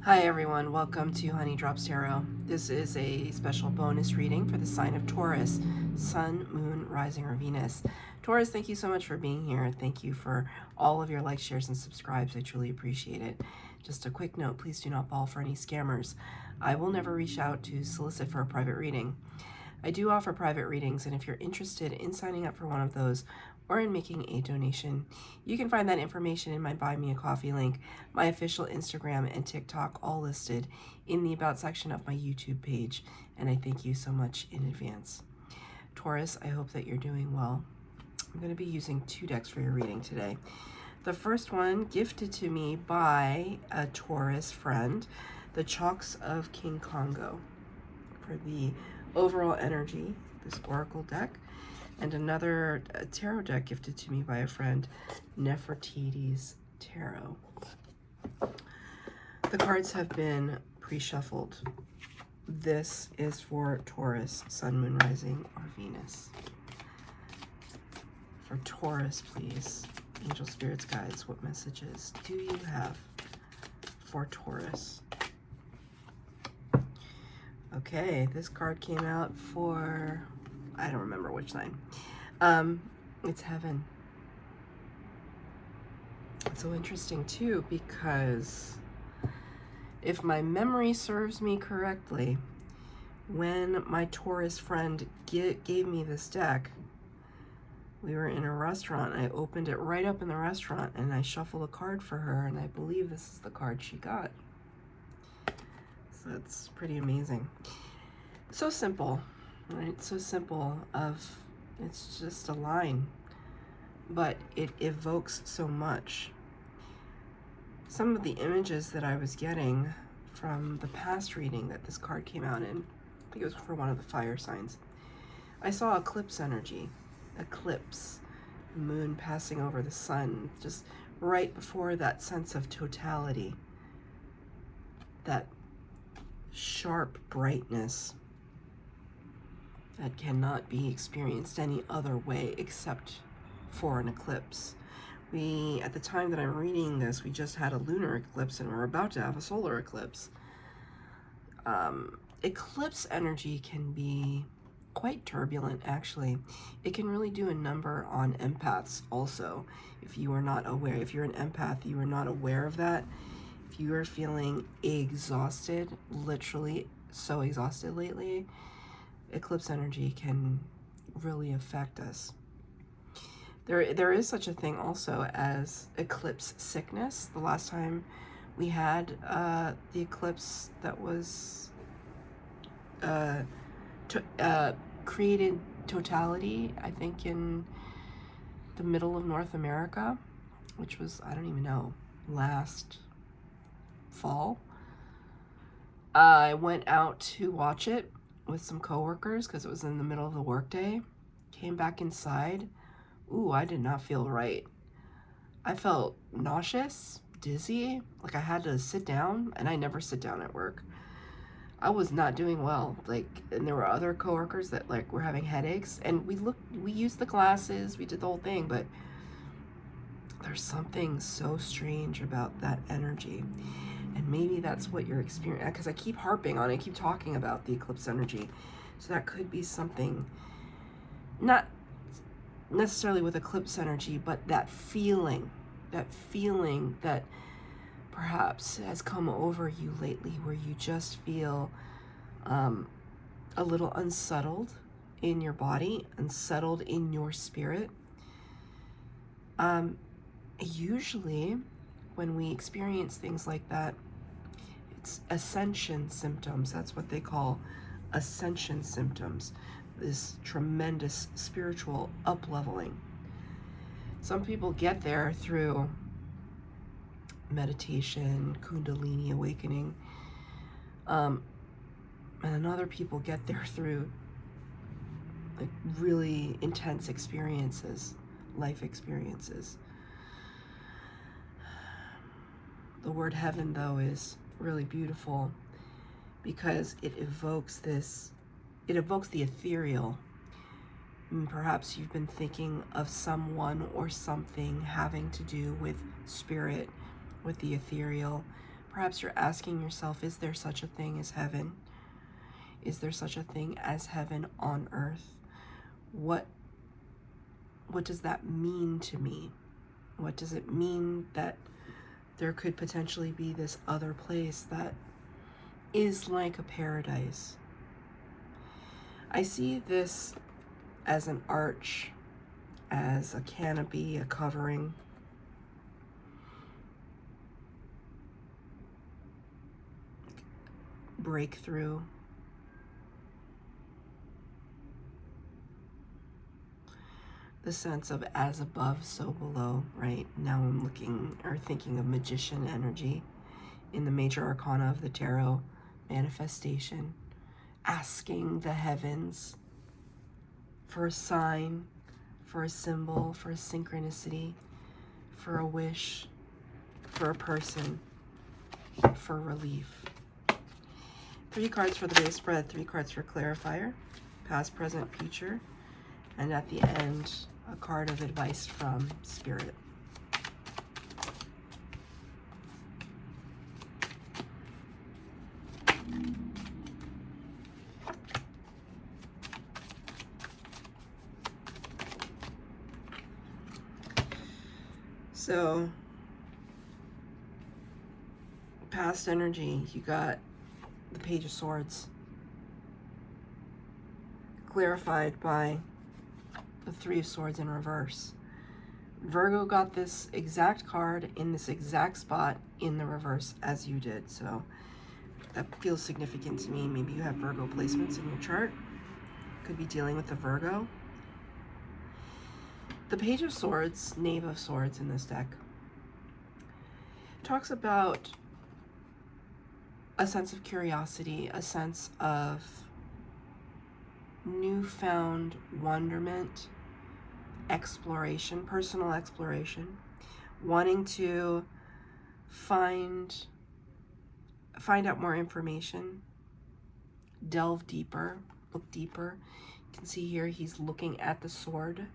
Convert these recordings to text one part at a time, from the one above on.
Hi everyone, welcome to Honey Drops Tarot. This is a special bonus reading for the sign of Taurus, Sun, Moon, Rising, or Venus. Taurus, thank you so much for being here. Thank you for all of your likes, shares, and subscribes. I truly appreciate it. Just a quick note, please do not fall for any scammers. I will never reach out to solicit for a private reading. I do offer private readings, and if you're interested in signing up for one of those or in making a donation, you can find that information in my Buy Me a Coffee link, my official Instagram and TikTok, all listed in the About section of my YouTube page, and I thank you so much in advance. Taurus, I hope that you're doing well. I'm going to be using 2 decks for your reading today. The first one, gifted to me by a Taurus friend, the Chalks of King Congo, for the overall energy, this oracle deck, and another tarot deck gifted to me by a friend, Nefertiti's Tarot. The cards have been pre-shuffled. This is for Taurus, Sun, Moon, Rising, or Venus. For Taurus, please, angel spirits, guides, what messages do you have for Taurus? Okay, this card came out for, I don't remember which sign. It's Heaven. It's so interesting too, because if my memory serves me correctly, when my Taurus friend gave me this deck, we were in a restaurant. I opened it right up in the restaurant and I shuffled a card for her, and I believe this is the card she got. So it's pretty amazing. So simple, right? So simple it's just a line, but it evokes so much. Some of the images that I was getting from the past reading that this card came out in, I think it was for one of the fire signs. I saw eclipse energy, eclipse, moon passing over the sun, just right before that sense of totality, that sharp brightness that cannot be experienced any other way except for an eclipse. At the time that I'm reading this, we just had a lunar eclipse and we're about to have a solar eclipse. Eclipse energy can be quite turbulent, actually. It can really do a number on empaths also. If you are not aware, if you're an empath, you are not aware of that. If you are feeling exhausted, literally so exhausted lately, eclipse energy can really affect us. There is such a thing also as eclipse sickness. The last time we had the eclipse that was created totality, I think in the middle of North America, which was, I don't even know, last fall. I went out to watch it with some coworkers because it was in the middle of the workday. Came back inside. Ooh, I did not feel right. I felt nauseous, dizzy, like I had to sit down, and I never sit down at work. I was not doing well. And there were other coworkers that were having headaches, and we used the glasses, we did the whole thing, but there's something so strange about that energy. And maybe that's what you're experiencing, because I keep harping on it, I keep talking about the eclipse energy. So that could be something, not necessarily with eclipse energy, but that feeling that perhaps has come over you lately, where you just feel a little unsettled in your body, unsettled in your spirit. Usually when we experience things like that, it's ascension symptoms. That's what they call ascension symptoms, this tremendous spiritual up-leveling. Some people get there through meditation, kundalini awakening, and other people get there through really intense experiences, life experiences. The word heaven, though, is really beautiful because it evokes the ethereal. And perhaps you've been thinking of someone or something having to do with spirit, with the ethereal. Perhaps you're asking yourself, is there such a thing as heaven? Is there such a thing as heaven on earth? What does that mean to me? What does it mean that there could potentially be this other place that is like a paradise? I see this as an arch, as a canopy, a covering. Breakthrough. The sense of as above, so below, right? Now I'm looking or thinking of magician energy in the major arcana of the tarot, manifestation, asking the heavens for a sign, for a symbol, for a synchronicity, for a wish, for a person, for relief. 3 cards for the base spread, 3 cards for clarifier, past, present, future, and at the end, a card of advice from Spirit. So, past energy, you got the Page of Swords, clarified by the 3 of Swords in reverse. Virgo got this exact card in this exact spot in the reverse as you did, so that feels significant to me. Maybe you have Virgo placements in your chart. Could be dealing with the Virgo. The Page of Swords, Knave of Swords in this deck, talks about a sense of curiosity, a sense of newfound wonderment, exploration, personal exploration, wanting to find out more information, delve deeper, look deeper. You can see here he's looking at the sword.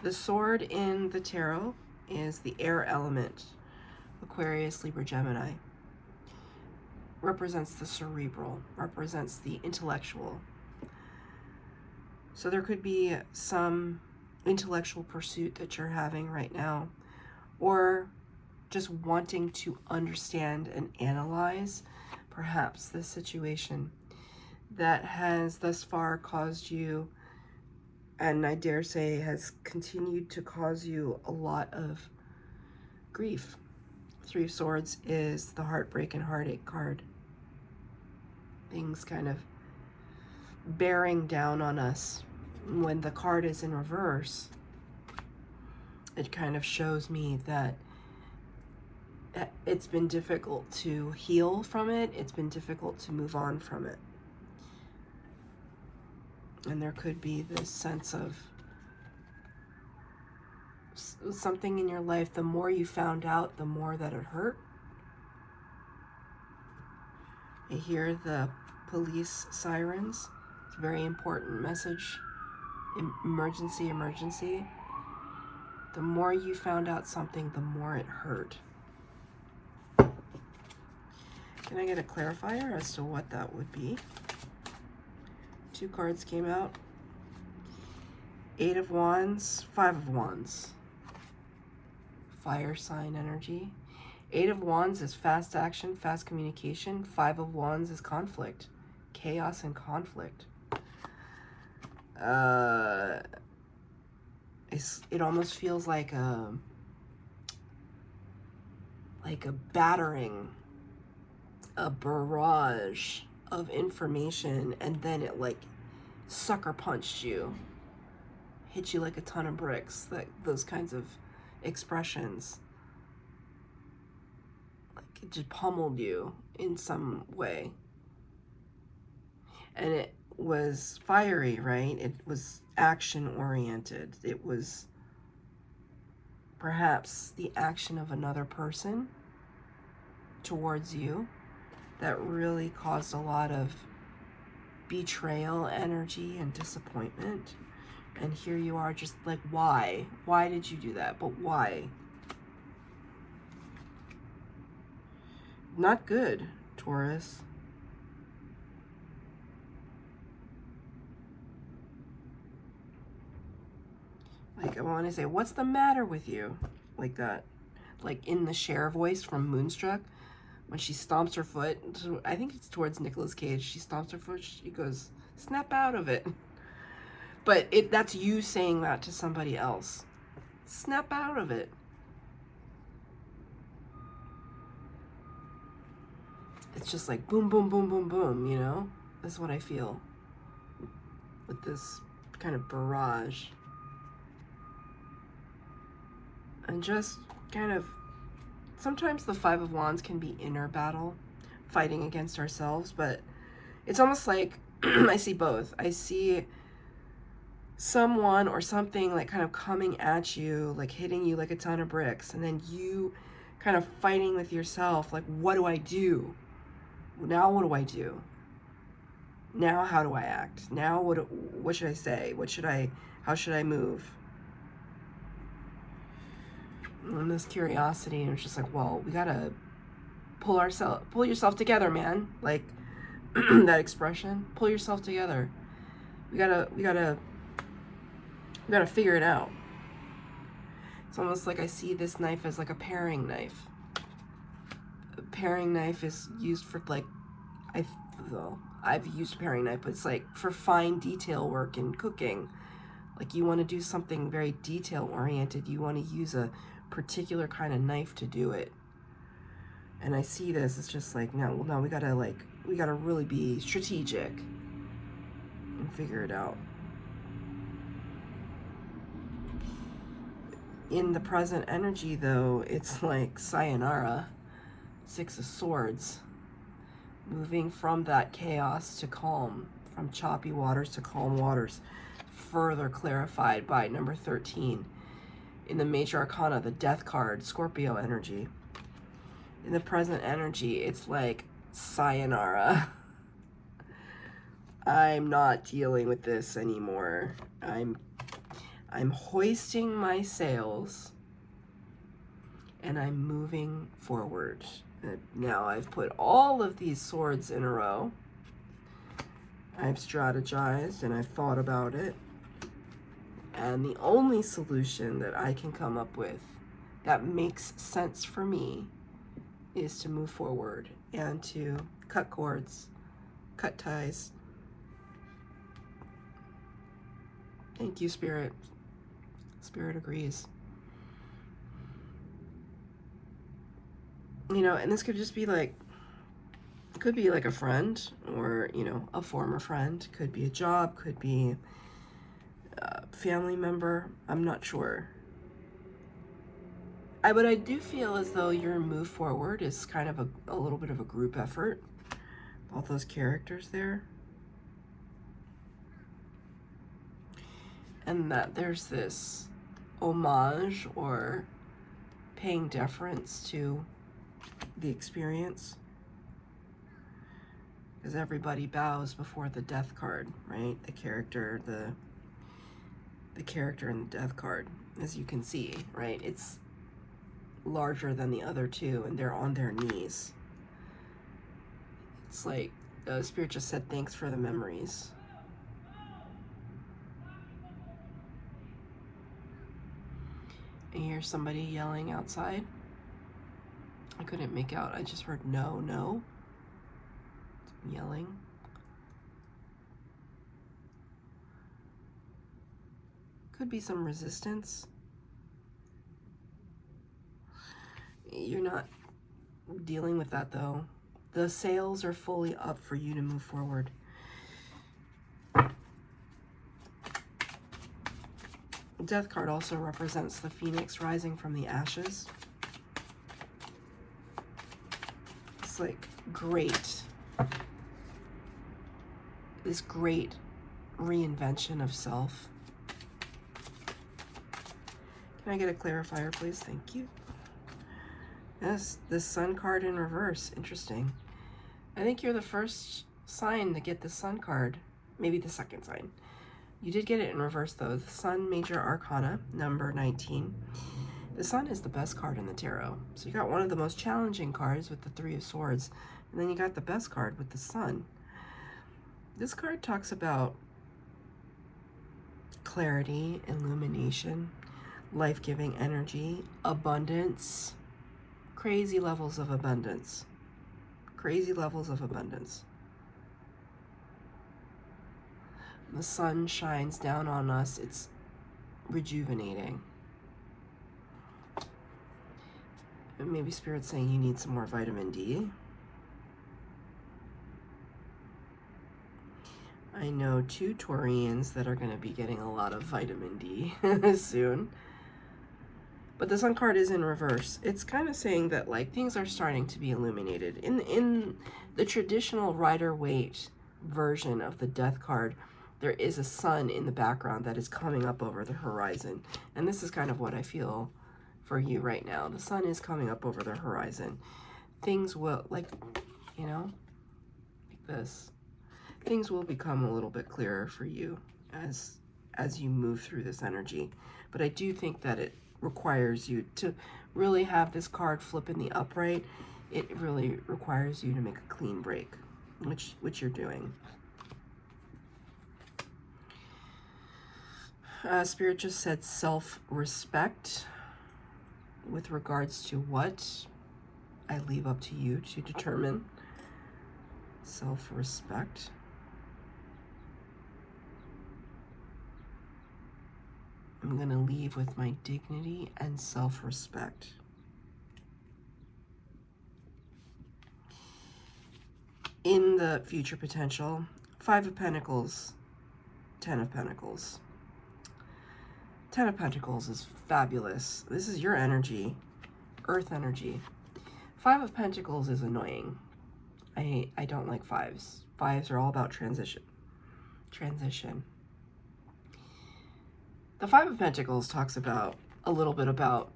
The sword in the tarot is the air element, Aquarius, Libra, Gemini. Represents the cerebral, represents the intellectual. So there could be some intellectual pursuit that you're having right now, or just wanting to understand and analyze perhaps the situation that has thus far caused you, and I dare say has continued to cause you, a lot of grief. 3 of Swords is the heartbreak and heartache card. Things kind of bearing down on us. When the card is in reverse, it kind of shows me that it's been difficult to heal from it. It's been difficult to move on from it. And there could be this sense of something in your life, the more you found out, the more that it hurt. I hear the police sirens. It's a very important message. Emergency, emergency. The more you found out something, the more it hurt. Can I get a clarifier as to what that would be? 2 cards came out. 8 of Wands, 5 of Wands. Fire sign energy. 8 of Wands is fast action, fast communication. 5 of Wands is conflict, chaos and conflict. It almost feels like a battering, a barrage of information, and then it like sucker punched you, hit you like a ton of bricks. Those kinds of expressions, like it just pummeled you in some way. And it was fiery, right? It was action oriented. It was perhaps the action of another person towards you that really caused a lot of betrayal energy and disappointment. And here you are just like, why? Why did you do that? But why? Not good, Taurus. Like, I want to say, what's the matter with you? Like that. Like in the Cher voice from Moonstruck, when she stomps her foot, I think it's towards Nicolas Cage, she stomps her foot, she goes, snap out of it. But that's you saying that to somebody else. Snap out of it. It's just like boom, boom, boom, boom, boom, you know? That's what I feel with this kind of barrage. And just kind of, sometimes the Five of Wands can be inner battle, fighting against ourselves, but it's almost like I see both. I see someone or something like kind of coming at you, like hitting you like a ton of bricks, and then you kind of fighting with yourself, like, what do I do? Now what do I do? Now how do I act? Now what should I say? How should I move? And this curiosity, and it's just like, well, we gotta pull yourself together, man. Like that expression, pull yourself together. We gotta figure it out. It's almost like I see this knife as like a paring knife. A paring knife is used for like, I've used a paring knife, but it's like for fine detail work in cooking. Like you want to do something very detail oriented, you want to use a particular kind of knife to do it. And I see this, it's just like, no, we gotta really be strategic and figure it out. In the present energy though, it's like sayonara, Six of Swords, moving from that chaos to calm, from choppy waters to calm waters, further clarified by number 13. In the Major Arcana, the Death card, Scorpio energy. In the present energy, it's like sayonara. I'm not dealing with this anymore. I'm hoisting my sails and I'm moving forward. And now I've put all of these swords in a row. I've strategized and I've thought about it. And the only solution that I can come up with that makes sense for me is to move forward and to cut cords, cut ties. Thank you, Spirit. Spirit agrees. You know, and this could just be like, it could be like a friend or, you know, a former friend. Could be a job, could be family member, I'm not sure. But I do feel as though your move forward is kind of a little bit of a group effort. All those characters there. And that there's this homage or paying deference to the experience. Because everybody bows before the Death card, right? The character in the Death card, as you can see, right? It's larger than the other two, and they're on their knees. It's like Spirit just said, thanks for the memories. I hear somebody yelling outside. I couldn't make out. I just heard no. Yelling. Could be some resistance. You're not dealing with that though. The sails are fully up for you to move forward. Death card also represents the phoenix rising from the ashes. It's like great. This great reinvention of self. Can I get a clarifier, please? Thank you. Yes, this Sun card in reverse. Interesting. I think you're the first sign to get the Sun card. Maybe the second sign. You did get it in reverse, though. The Sun Major Arcana, number 19. The Sun is the best card in the tarot. So you got one of the most challenging cards with the Three of Swords, and then you got the best card with the Sun. This card talks about clarity, illumination, life-giving energy, abundance, crazy levels of abundance. Crazy levels of abundance. The sun shines down on us. It's rejuvenating. And maybe Spirit's saying you need some more vitamin D. I know 2 Taurians that are going to be getting a lot of vitamin D soon. But the Sun card is in reverse. It's kind of saying that like things are starting to be illuminated. In the traditional Rider-Waite version of the Death card, there is a sun in the background that is coming up over the horizon. And this is kind of what I feel for you right now. The sun is coming up over the horizon. Things will, like, you know, like this. Things will become a little bit clearer for you as you move through this energy. But I do think that it requires you to really have this card flip in the upright. It really requires you to make a clean break, which you're doing. Spirit just said self-respect. With regards to what, I leave up to you to determine. Self-respect. I'm going to leave with my dignity and self-respect. In the future potential, 5 of Pentacles, 10 of Pentacles. 10 of Pentacles is fabulous. This is your energy, earth energy. 5 of Pentacles is annoying. I don't like 5s. 5s are all about transition. Transition. The 5 of Pentacles talks about a little bit about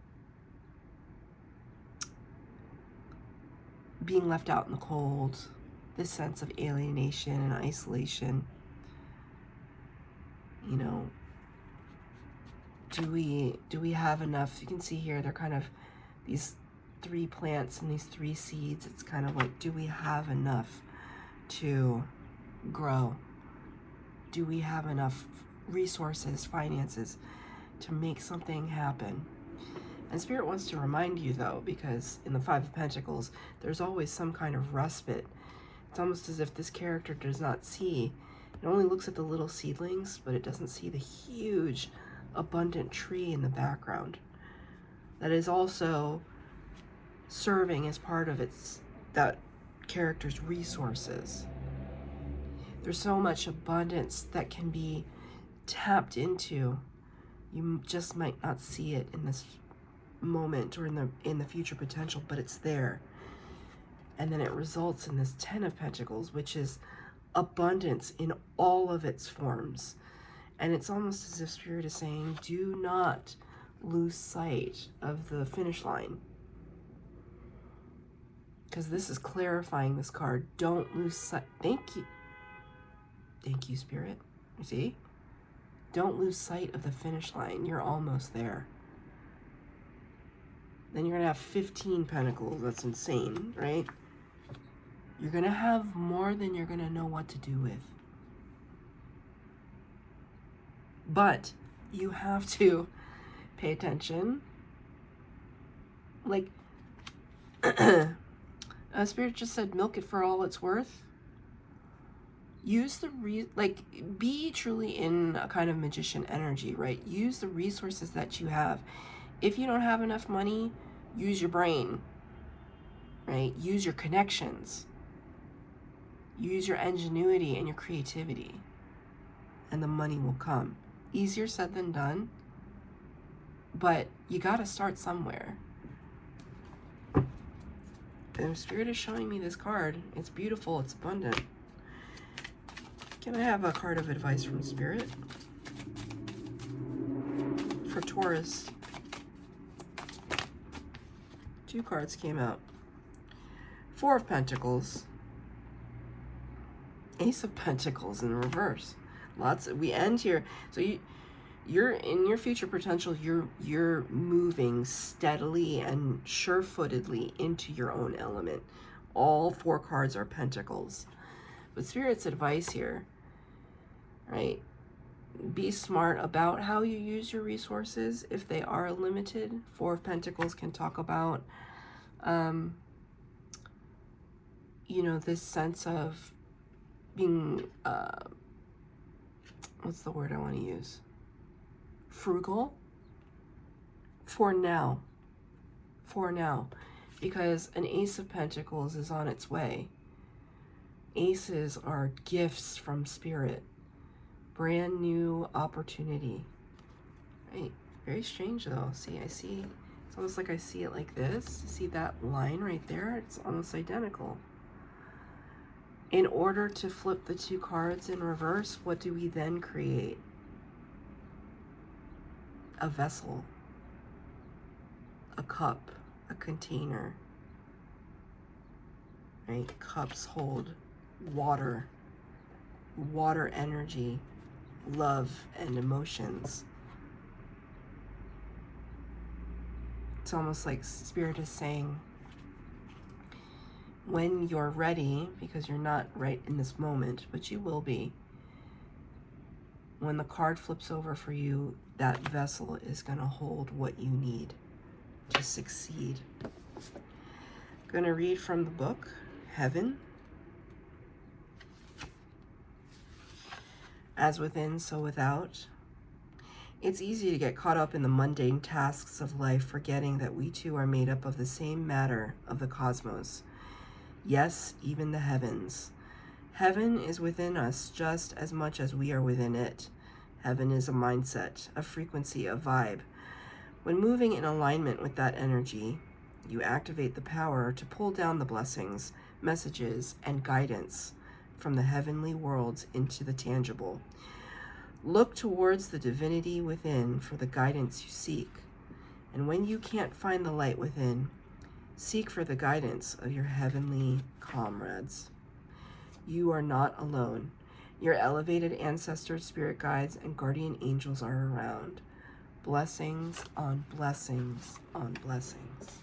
being left out in the cold, this sense of alienation and isolation. You know, do we have enough? You can see here they're kind of these 3 plants and these 3 seeds. It's kind of like, do we have enough to grow? Do we have enough resources, finances to make something happen? And Spirit wants to remind you though, because in the 5 of Pentacles, there's always some kind of respite. It's almost as if this character does not see. It only looks at the little seedlings, but it doesn't see the huge abundant tree in the background that is also serving as part of that character's resources. There's so much abundance that can be tapped into. You just might not see it in this moment or in the future potential, but it's there. And then it results in this 10 of Pentacles, which is abundance in all of its forms. And it's almost as if Spirit is saying, do not lose sight of the finish line. Because this is clarifying this card. Don't lose sight. Thank you. Thank you, Spirit. You see? Don't lose sight of the finish line. You're almost there. Then you're going to have 15 Pentacles. That's insane, right? You're going to have more than you're going to know what to do with. But you have to pay attention. Like, Spirit just said, milk it for all it's worth. Use the, be truly in a kind of magician energy, right? Use the resources that you have. If you don't have enough money, use your brain, right? Use your connections. Use your ingenuity and your creativity. And the money will come. Easier said than done, but you got to start somewhere. And Spirit is showing me this card. It's beautiful. It's abundant. Can I have a card of advice from Spirit? For Taurus. 2 cards came out. 4 of Pentacles. Ace of Pentacles in reverse. We end here. So You're in your future potential, you're moving steadily and sure-footedly into your own element. All 4 cards are pentacles. But Spirit's advice here, right? Be smart about how you use your resources if they are limited. 4 of Pentacles can talk about, you know, this sense of being, what's the word I want to use? Frugal for now. For now. Because an Ace of Pentacles is on its way. Aces are gifts from Spirit. Brand new opportunity. Right? Very strange though. See, it's almost like I see it like this. See that line right there? It's almost identical. In order to flip the 2 cards in reverse, what do we then create? A vessel, a cup, a container, right? Cups hold water, water energy, love, and emotions. It's almost like Spirit is saying, when you're ready, because you're not right in this moment, but you will be, when the card flips over for you, that vessel is going to hold what you need to succeed. I'm going to read from the book, Heaven. As within, so without. It's easy to get caught up in the mundane tasks of life, forgetting that we too are made up of the same matter of the cosmos. Yes, even the heavens. Heaven is within us just as much as we are within it. Heaven is a mindset, a frequency, a vibe. When moving in alignment with that energy, you activate the power to pull down the blessings, messages, and guidance from the heavenly worlds into the tangible. Look towards the divinity within for the guidance you seek. And when you can't find the light within, seek for the guidance of your heavenly comrades. You are not alone. Your elevated ancestors, spirit guides, and guardian angels are around. Blessings on blessings on blessings.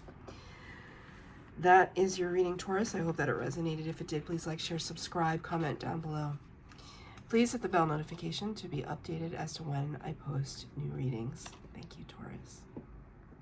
That is your reading, Taurus. I hope that it resonated. If it did, please like, share, subscribe, comment down below. Please hit the bell notification to be updated as to when I post new readings. Thank you, Taurus.